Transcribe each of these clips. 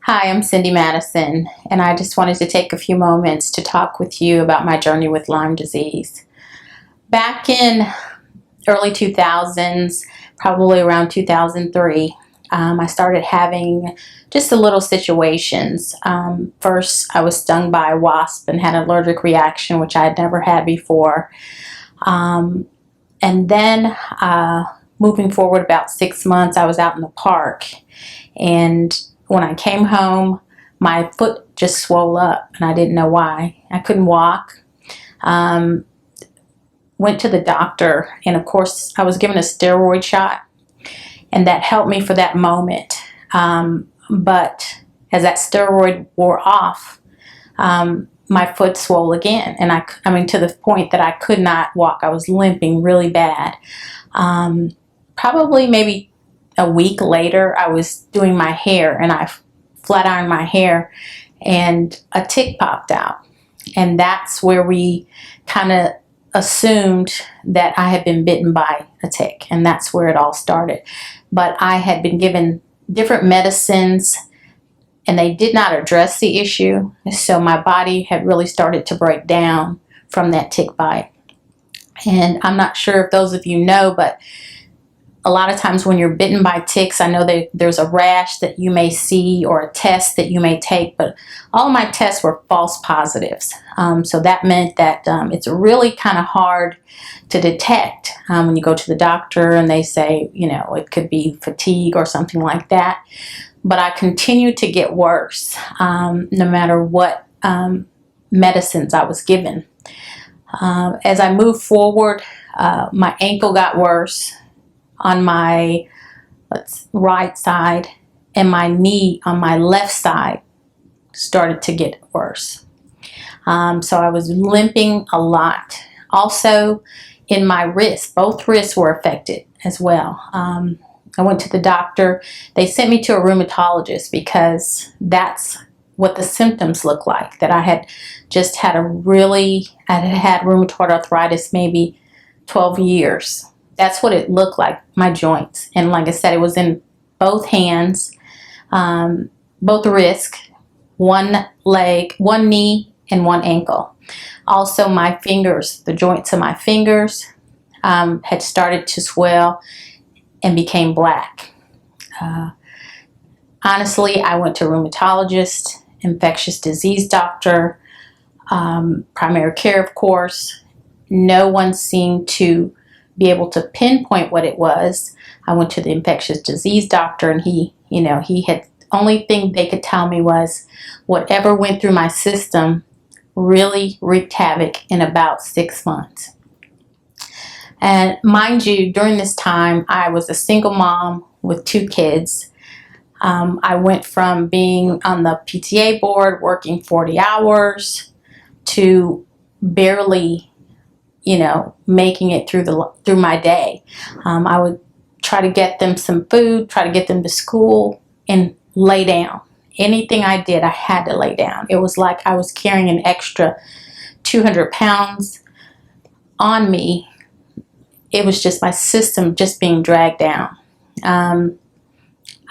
Hi, I'm Cindy Madison, and I just wanted to take a few moments to talk with you about my journey with Lyme disease. Back in early 2000s, probably around 2003, I started having just a little situations. First, I was stung by a wasp and had an allergic reaction, which I had never had before. And then moving forward about 6 months, I was out in the park, and when I came home, my foot just swelled up and I didn't know why. I couldn't walk. Went to the doctor, and of course I was given a steroid shot, and that helped me for that moment. But as that steroid wore off, my foot swelled again, and I mean to the point that I could not walk. I was limping really bad. Probably maybe a week later, I was doing my hair, and I flat ironed my hair, and a tick popped out. And that's where we kind of assumed that I had been bitten by a tick, and that's where it all started. But I had been given different medicines, and they did not address the issue, so my body had really started to break down from that tick bite. And I'm not sure if those of you know, but a lot of times when you're bitten by ticks, I know there's a rash that you may see or a test that you may take, but all of my tests were false positives. So that meant that it's really kind of hard to detect when you go to the doctor and they say, you know, it could be fatigue or something like that. But I continued to get worse no matter what medicines I was given. As I moved forward, my ankle got worse on my right side, and my knee on my left side started to get worse. So I was limping a lot. Also in my wrist, both wrists were affected as well. I went to the doctor. They sent me to a rheumatologist because that's what the symptoms looked like, that I had just had I had had rheumatoid arthritis maybe 12 years. That's what it looked like, my joints. And like I said, it was in both hands, both wrists, one leg, one knee, and one ankle. Also my fingers, the joints of my fingers had started to swell and became black. Honestly, I went to a rheumatologist, infectious disease doctor, primary care, of course. No one seemed to be able to pinpoint what it was. I went to the infectious disease doctor, and he had, only thing they could tell me was whatever went through my system really wreaked havoc in about 6 months. And mind you, during this time, I was a single mom with 2 kids. I went from being on the PTA board, working 40 hours, to barely making it through my day. I would try to get them some food, try to get them to school, and lay down. Anything I did, I had to lay down. It was like I was carrying an extra 200 pounds on me. It was just my system just being dragged down.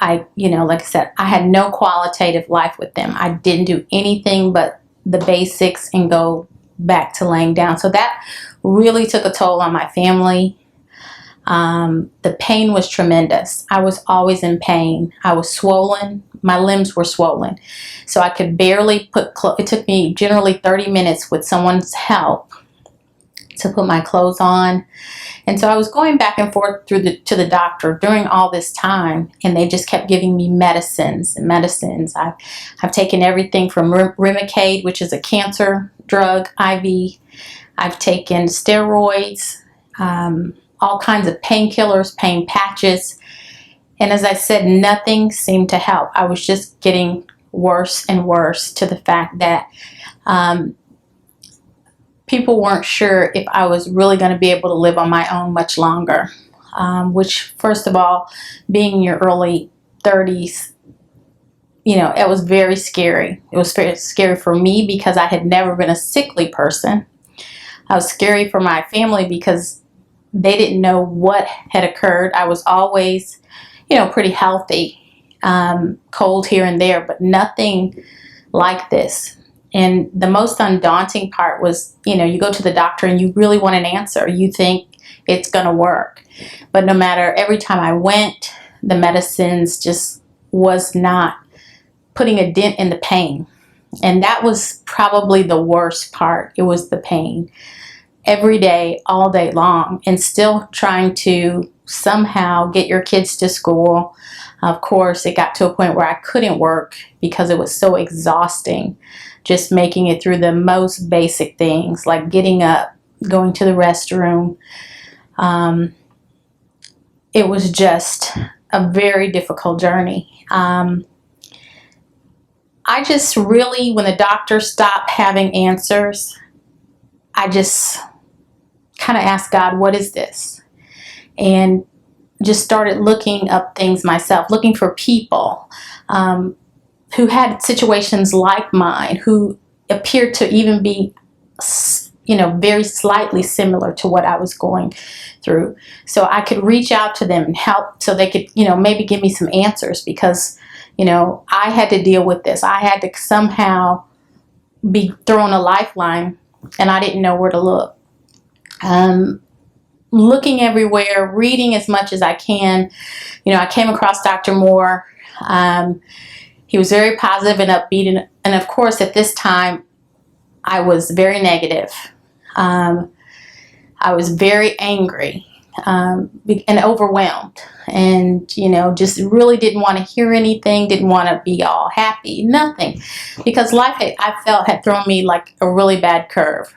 Like I said, I had no qualitative life with them. I didn't do anything but the basics and go back to laying down. So that really took a toll on my family. The pain was tremendous. I was always in pain. I was swollen. My limbs were swollen. So I could barely put clothes. It took me generally 30 minutes with someone's help to put my clothes on. And so I was going back and forth to the doctor during all this time, and they just kept giving me medicines and medicines. I've taken everything from Remicade, which is a cancer drug, IV. I've taken steroids, all kinds of painkillers, pain patches. And as I said, nothing seemed to help. I was just getting worse and worse, to the fact that people weren't sure if I was really going to be able to live on my own much longer, which, first of all, being in your early 30s, it was very scary. It was very scary for me because I had never been a sickly person. I was scary for my family because they didn't know what had occurred. I was always, pretty healthy. cold here and there, but nothing like this. And the most undaunting part was, you go to the doctor and you really want an answer. You think it's going to work. But no matter, every time I went, the medicines just was not putting a dent in the pain. And that was probably the worst part. It was the pain. Every day, all day long, and still trying to somehow get your kids to school. Of course, it got to a point where I couldn't work because it was so exhausting. Just making it through the most basic things like getting up, going to the restroom. It was just a very difficult journey. I just really, when the doctor stopped having answers, I just kind of asked God, what is this? And just started looking up things myself, looking for people who had situations like mine, who appeared to even be, very slightly similar to what I was going through. So I could reach out to them and help, so they could, maybe give me some answers, because, I had to deal with this. I had to somehow be thrown a lifeline, and I didn't know where to look. Looking everywhere, reading as much as I can. I came across Dr. Moore. He was very positive and upbeat. And of course, at this time, I was very negative. I was very angry and overwhelmed. And, just really didn't want to hear anything, didn't want to be all happy, nothing. Because life, I felt, had thrown me like a really bad curve.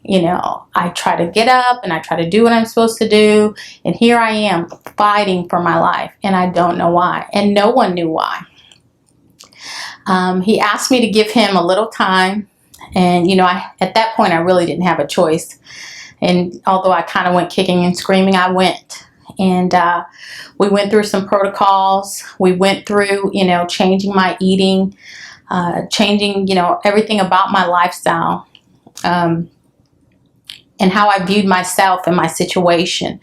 I try to get up and I try to do what I'm supposed to do. And here I am fighting for my life. And I don't know why. And no one knew why. He asked me to give him a little time. And, at that point, I really didn't have a choice. And although I kind of went kicking and screaming, I went. And we went through some protocols. We went through, changing my eating, changing, everything about my lifestyle. And how I viewed myself and my situation,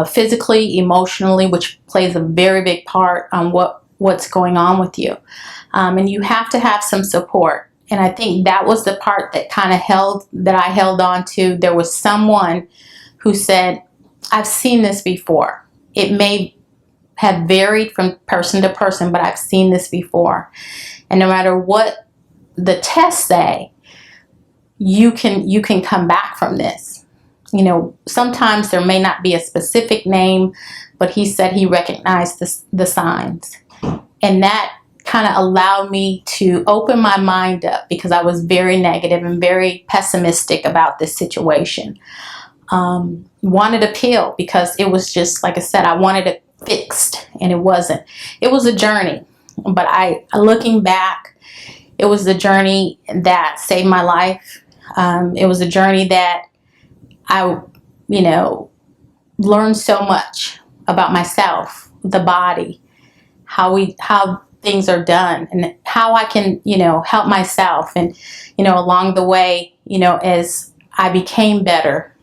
physically, emotionally, which plays a very big part on what's going on with you. And you have to have some support. And I think that was the part that I held on to. There was someone who said, I've seen this before. It may have varied from person to person, but I've seen this before. And no matter what the tests say, you can come back from this. Sometimes there may not be a specific name, but he said he recognized the signs. And that kind of allowed me to open my mind up, because I was very negative and very pessimistic about this situation. Wanted a pill because it was just, like I said, I wanted it fixed, and it wasn't. It was a journey, but looking back, it was the journey that saved my life. It was a journey that I, learned so much about myself, the body, how things are done, and how I can, help myself. And, along the way, as I became better,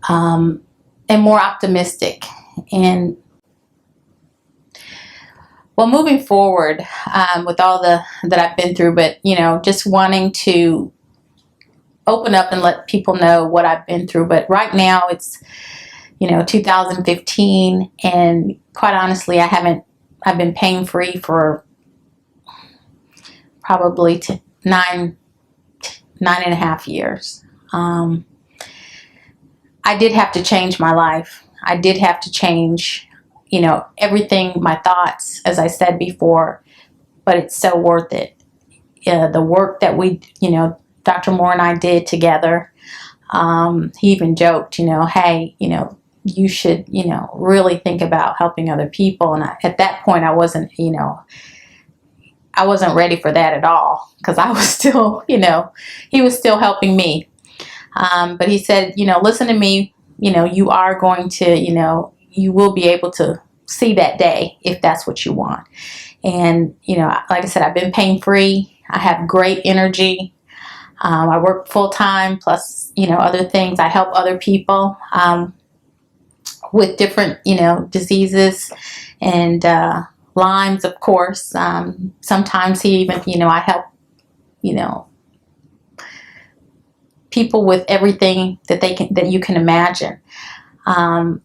and more optimistic. And well, moving forward, with all that I've been through, but, just wanting to open up and let people know what I've been through. But right now it's, 2015, and quite honestly, I've been pain-free for probably 9.5 years. I did have to change my life. I did have to change, everything, my thoughts, as I said before, but it's so worth it. The work that we, Dr. Moore and I did together, he even joked, hey, you should, really think about helping other people. And at that point, I wasn't ready for that at all, because I was still, he was still helping me. But he said, listen to me, you are going to, you will be able to see that day if that's what you want. And, like I said, I've been pain-free. I have great energy. I work full-time, plus, other things. I help other people with different, diseases. And Lyme's, of course. Sometimes he even, I help, people with everything that you can imagine. And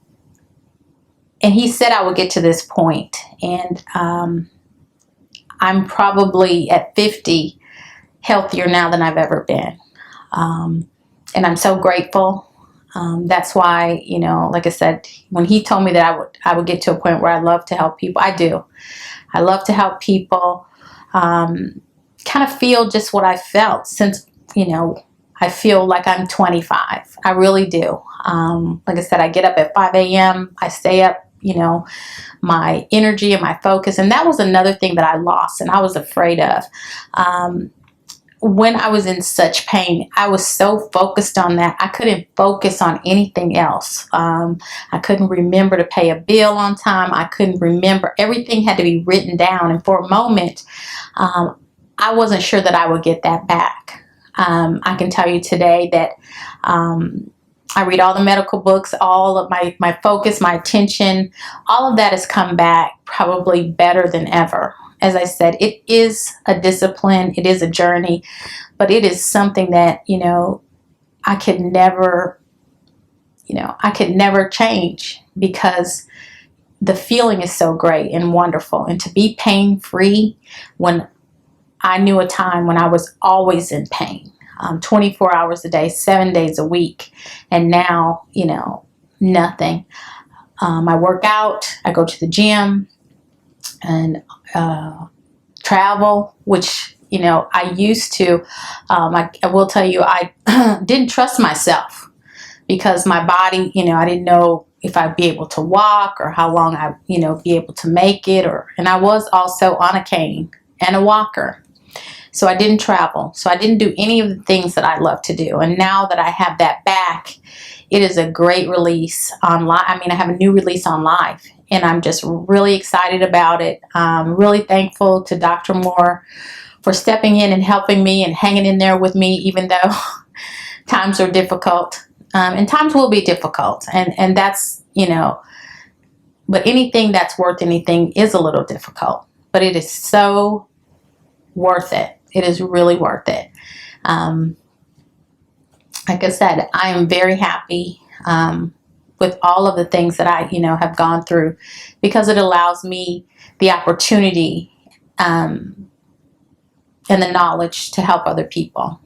he said I would get to this point, and I'm probably at 50 healthier now than I've ever been. And I'm so grateful. That's why, like I said, when he told me that I would get to a point where I love to help people, I do. I love to help people kind of feel just what I felt since, I feel like I'm 25. I really do. Like I said, I get up at 5 a.m. I stay up, my energy and my focus. And that was another thing that I lost and I was afraid of. When I was in such pain, I was so focused on that. I couldn't focus on anything else. I couldn't remember to pay a bill on time. I couldn't remember. Everything had to be written down. And for a moment, I wasn't sure that I would get that back. I can tell you today that I read all the medical books, all of my focus, my attention, all of that has come back probably better than ever. As I said, it is a discipline, it is a journey, but it is something that, I could never change because the feeling is so great and wonderful. And to be pain-free when I knew a time when I was always in pain, 24 hours a day, 7 days a week, and now, nothing. I work out, I go to the gym, and travel, which I used to. I will tell you, I didn't trust myself because my body, I didn't know if I'd be able to walk or how long I'd be able to make it, and I was also on a cane and a walker, so I didn't travel, so I didn't do any of the things that I love to do. And now that I have that back, it is a great release on life. I have a new release on life. And I'm just really excited about it. I'm really thankful to Dr. Moore for stepping in and helping me and hanging in there with me, even though times are difficult. And times will be difficult. And that's, but anything that's worth anything is a little difficult. But it is so worth it. It is really worth it. Like I said, I am very happy with all of the things that I, have gone through, because it allows me the opportunity and the knowledge to help other people.